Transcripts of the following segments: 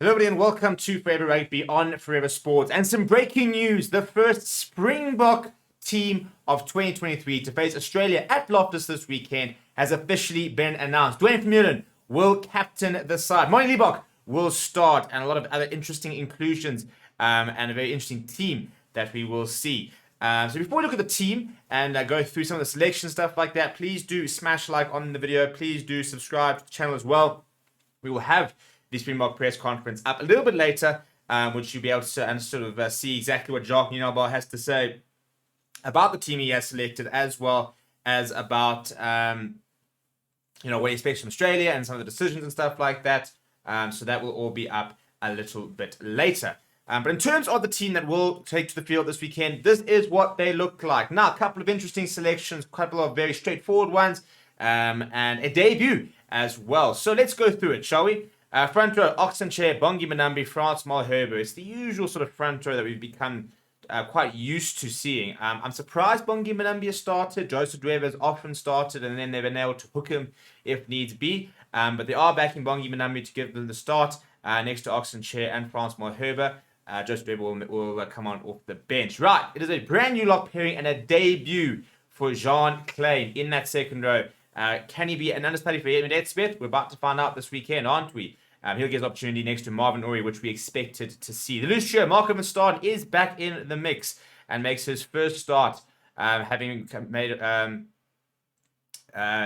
Hello everybody and welcome to Forever Rugby on Forever Sports. And some breaking news. The first Springbok team of 2023 to face Australia at Loftus this weekend has officially been announced. Vermeulen will captain the side. LIBBOK will start, and a lot of other interesting inclusions and a very interesting team that we will see. So before we look at the team and go through some of the selection stuff like that, please do smash like on the video. Please do subscribe to the channel as well. We will have the Springbok press conference up a little bit later, which you'll be able to sort of see exactly what Jacques Nienaber has to say about the team he has selected, as well as about what he expects from Australia and some of the decisions and stuff like that. So that will all be up a little bit later. But in terms of the team that will take to the field this weekend, this is what they look like. Now, a couple of interesting selections, a couple of very straightforward ones, and a debut as well. So let's go through it, shall we? Front row, Oxenchair, Bongi Mbonambi, Frans Malherbe. It's the usual sort of front row that we've become quite used to seeing. I'm surprised Bongi Mbonambi has started. Joseph Dwebe has often started, and then they've been able to hook him if needs be. But they are backing Bongi Mbonambi to give them the start next to Oxenchair and Frans Malherbe. Joseph Dwebe will come on off the bench. Right, it is a brand new lock pairing and a debut for Jean Klein in that second row. Can he be an understudy for Edmund Etzebeth? We're about to find out this weekend, aren't we? He'll get his opportunity next to Marvin Ori, which we expected to see. The loose trio, Marco van Staden, is back in the mix and makes his first start, having made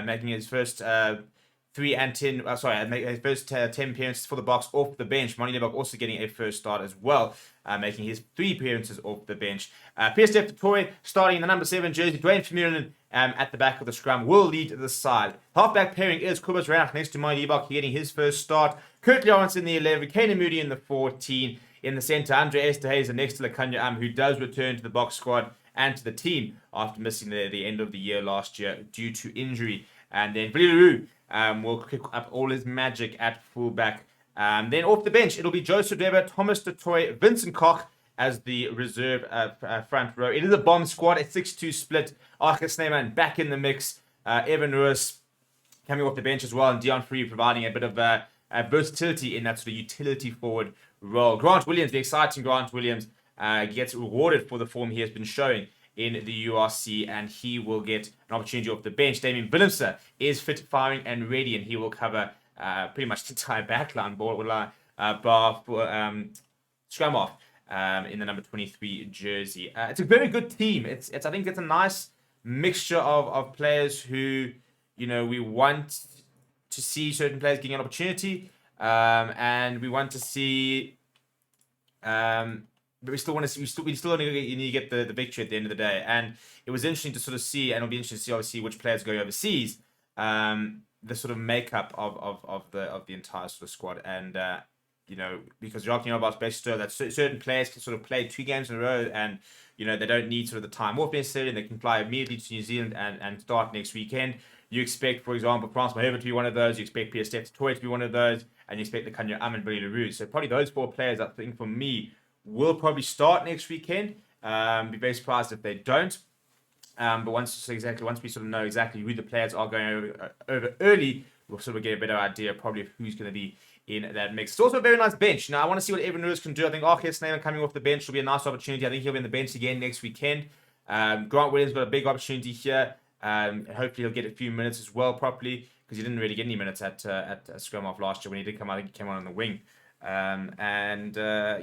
making his first 3 and 10. His first 10 appearances for the Boks off the bench. LIBBOK also getting a first start as well, making his 3 appearances off the bench. Pierre-Steph du Toit starting in the number 7 jersey. Vermeulen at the back of the scrum will lead the side. Halfback pairing is Kobus Reinach next to LIBBOK, getting his first start. Kurt Lawrence in the 11, Kanan Moody in the 14. In the centre, Andre Esterhuizen next to Lekanya who does return to the Boks squad and to the team after missing the end of the year last year due to injury. And then Vili Leroux will kick up all his magic at fullback. Then off the bench, it'll be Joseph Dwebe, Thomas du Toit, Vincent Koch as the reserve front row. It is a bomb squad, a 6-2 split. Arthur Snyman back in the mix. Evan Ruiz coming off the bench as well, and Dion Free providing a bit of versatility in that sort of utility forward role. Grant Williams, the exciting Grant Williams, gets rewarded for the form he has been showing in the URC, and he will get an opportunity off the bench. Damien Willemse is fit, firing, and ready, and he will cover pretty much the entire backline bar for scrum off in the number 23 jersey. It's a very good team. I think it's a nice mixture of players who, we want to see certain players getting an opportunity, and we want to see. But we still want to see, we still need to get the victory at the end of the day. And it was interesting to sort of see, and it'll be interesting to see obviously which players go overseas, the sort of makeup of the entire sort of squad. And because Jacques Nienaber's basically that certain players can sort of play 2 games in a row, and they don't need sort of the time off necessarily, and they can fly immediately to New Zealand and start next weekend. You expect, for example, Frans Malherbe to be one of those. You expect Pierre-Steph du Toit to be one of those, and you expect the Lekanya and Vili Leroux. So probably those 4 players, I think, for me, will probably start next weekend. Be very surprised if they don't. But once we sort of know exactly who the players are going over early, we'll sort of get a better idea probably of who's going to be in that mix. It's also a very nice bench. Now, I want to see what Evan Ruiz can do. I think Arthur Snyman coming off the bench will be a nice opportunity. I think he'll be on the bench again next weekend. Grant Williams got a big opportunity here. Hopefully he'll get a few minutes as well properly, because he didn't really get any minutes at scrum off last year when he did come out. I think he came on the wing. So I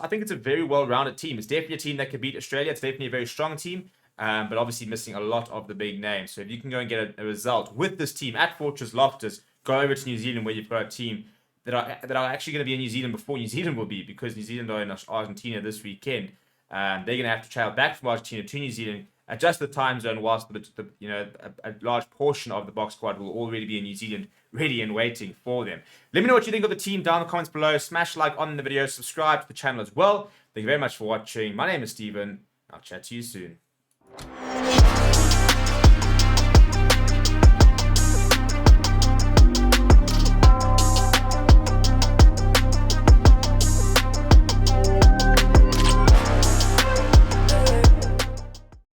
think it's a very well-rounded team. It's definitely a team that could beat Australia. It's definitely a very strong team, but obviously missing a lot of the big names. So if you can go and get a result with this team at Fortress Loftus, go over to New Zealand where you've got a team that are actually going to be in New Zealand before New Zealand will be, because New Zealand are in Argentina this weekend. They're going to have to travel back from Argentina to New Zealand, adjust the time zone, whilst a large portion of the Boks squad will already be in New Zealand, ready and waiting for them. Let me know what you think of the team down in the comments below. Smash like on the video, subscribe to the channel as well. Thank you very much for watching. My name is Steven. I'll chat to you soon.